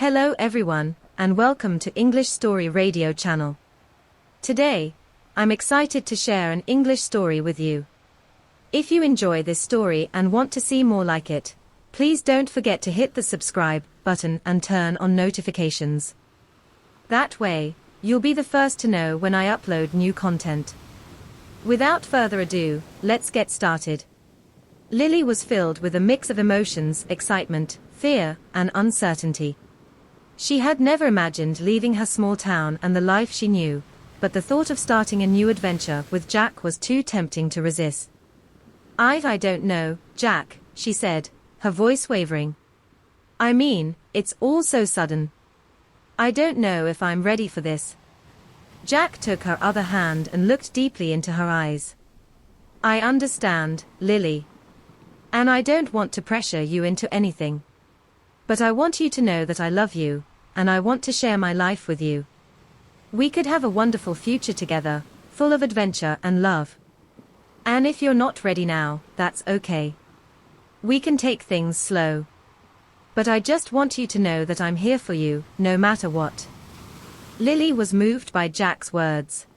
Hello everyone, and welcome to English Story Radio channel. Today, I'm excited to share an English story with you. If you enjoy this story and want to see more like it, please don't forget to hit the subscribe button and turn on notifications. That way, you'll be the first to know when I upload new content. Without further ado, let's get started. Lily was filled with a mix of emotions, excitement, fear, and uncertainty. She had never imagined leaving her small town and the life she knew, but the thought of starting a new adventure with Jack was too tempting to resist. I don't know, Jack, she said, her voice wavering. I mean, it's all so sudden. I don't know if I'm ready for this. Jack took her other hand and looked deeply into her eyes. I understand, Lily. And I don't want to pressure you into anything. But I want you to know that I love you, and I want to share my life with you. We could have a wonderful future together, full of adventure and love. And if you're not ready now, that's okay. We can take things slow. But I just want you to know that I'm here for you, no matter what. Lily was moved by Jack's words.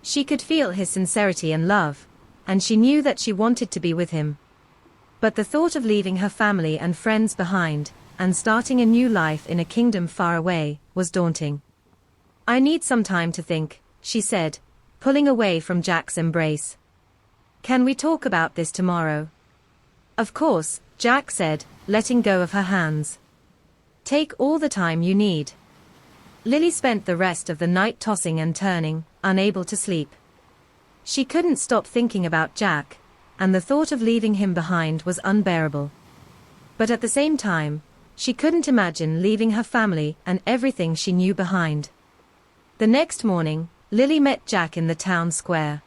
She could feel his sincerity and love, and she knew that she wanted to be with him. But the thought of leaving her family and friends behind, and starting a new life in a kingdom far away, was daunting. I need some time to think, she said, pulling away from Jack's embrace. Can we talk about this tomorrow? Of course, Jack said, letting go of her hands. Take all the time you need. Lily spent the rest of the night tossing and turning, unable to sleep. She couldn't stop thinking about Jack, and the thought of leaving him behind was unbearable. But at the same time, she couldn't imagine leaving her family and everything she knew behind. The next morning, Lily met Jack in the town square.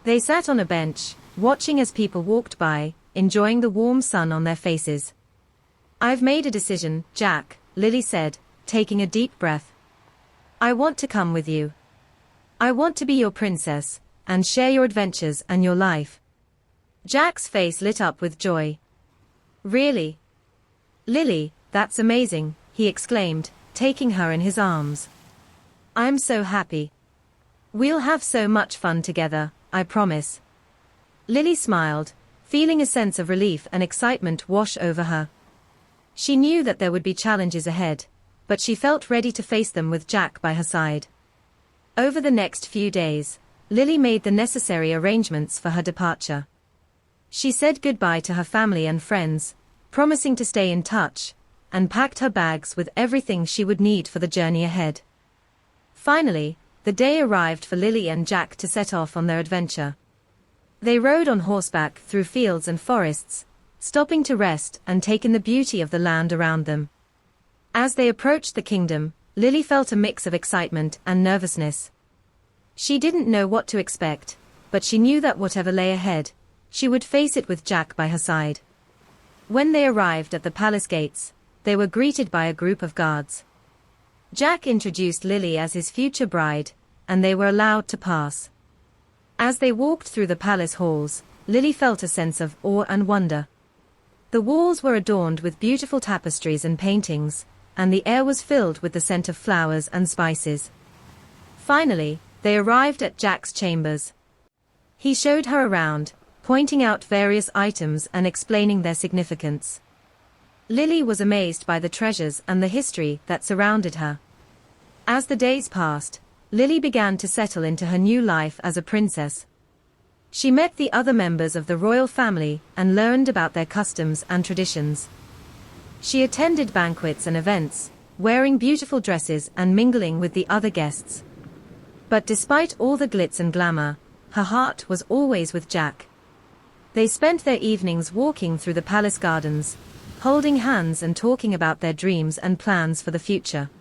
They sat on a bench, watching as people walked by, enjoying the warm sun on their faces. I've made a decision, Jack, Lily said, taking a deep breath. I want to come with you. I want to be your princess, and share your adventures and your life. Jack's face lit up with joy. Really? Lily, that's amazing, he exclaimed, taking her in his arms. I'm so happy. We'll have so much fun together, I promise. Lily smiled, feeling a sense of relief and excitement wash over her. She knew that there would be challenges ahead, but she felt ready to face them with Jack by her side. Over the next few days, Lily made the necessary arrangements for her departure. She said goodbye to her family and friends, promising to stay in touch, and packed her bags with everything she would need for the journey ahead. Finally, the day arrived for Lily and Jack to set off on their adventure. They rode on horseback through fields and forests, stopping to rest and take in the beauty of the land around them. As they approached the kingdom, Lily felt a mix of excitement and nervousness. She didn't know what to expect, but she knew that whatever lay ahead, she would face it with Jack by her side. When they arrived at the palace gates, they were greeted by a group of guards. Jack introduced Lily as his future bride, and they were allowed to pass. As they walked through the palace halls, Lily felt a sense of awe and wonder. The walls were adorned with beautiful tapestries and paintings, and the air was filled with the scent of flowers and spices. Finally, they arrived at Jack's chambers. He showed her around, pointing out various items and explaining their significance. Lily was amazed by the treasures and the history that surrounded her. As the days passed, Lily began to settle into her new life as a princess. She met the other members of the royal family and learned about their customs and traditions. She attended banquets and events, wearing beautiful dresses and mingling with the other guests. But despite all the glitz and glamour, her heart was always with Jack. They spent their evenings walking through the palace gardens, holding hands and talking about their dreams and plans for the future.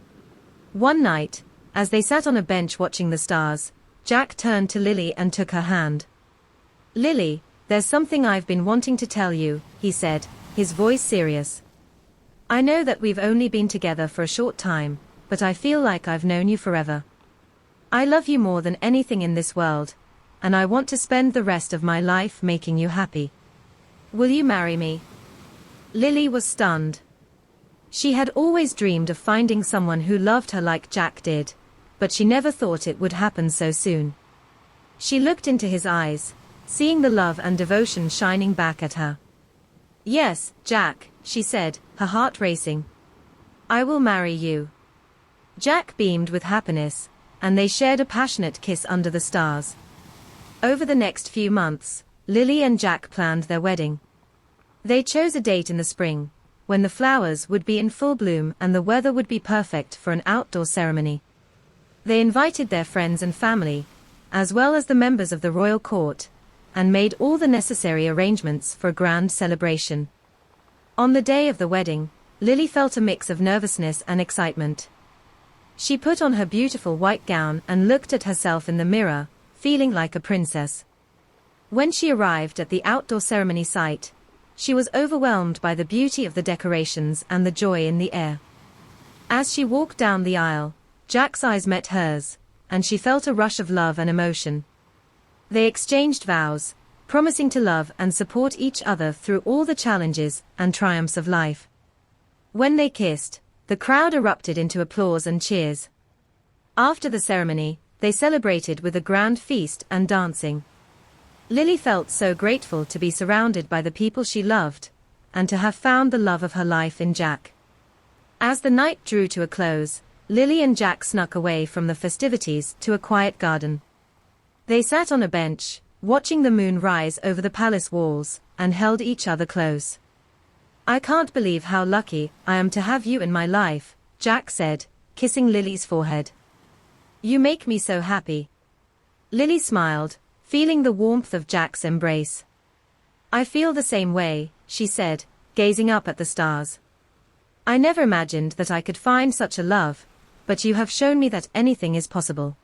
One night, as they sat on a bench watching the stars, Jack turned to Lily and took her hand. Lily, there's something I've been wanting to tell you, he said, his voice serious. I know that we've only been together for a short time, but I feel like I've known you forever. I love you more than anything in this world, and I want to spend the rest of my life making you happy. Will you marry me? Lily was stunned. She had always dreamed of finding someone who loved her like Jack did, but she never thought it would happen so soon. She looked into his eyes, seeing the love and devotion shining back at her. "Yes, Jack," she said, her heart racing. "I will marry you." Jack beamed with happiness, and they shared a passionate kiss under the stars. Over the next few months, Lily and Jack planned their wedding. They chose a date in the spring, when the flowers would be in full bloom and the weather would be perfect for an outdoor ceremony. They invited their friends and family, as well as the members of the royal court, and made all the necessary arrangements for a grand celebration. On the day of the wedding, Lily felt a mix of nervousness and excitement. She put on her beautiful white gown and looked at herself in the mirror, feeling like a princess. When she arrived at the outdoor ceremony site, she was overwhelmed by the beauty of the decorations and the joy in the air. As she walked down the aisle, Jack's eyes met hers, and she felt a rush of love and emotion. They exchanged vows, promising to love and support each other through all the challenges and triumphs of life. When they kissed, the crowd erupted into applause and cheers. After the ceremony, they celebrated with a grand feast and dancing. Lily felt so grateful to be surrounded by the people she loved, and to have found the love of her life in Jack. As the night drew to a close, Lily and Jack snuck away from the festivities to a quiet garden. They sat on a bench, watching the moon rise over the palace walls, and held each other close. "I can't believe how lucky I am to have you in my life," Jack said, kissing Lily's forehead. "You make me so happy." Lily smiled, feeling the warmth of Jack's embrace. "I feel the same way," she said, gazing up at the stars. "I never imagined that I could find such a love, but you have shown me that anything is possible."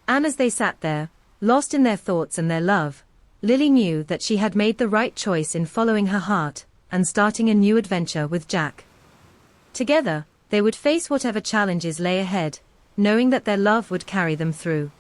And as they sat there, lost in their thoughts and their love, Lily knew that she had made the right choice in following her heart and starting a new adventure with Jack. Together, they would face whatever challenges lay ahead, knowing that their love would carry them through.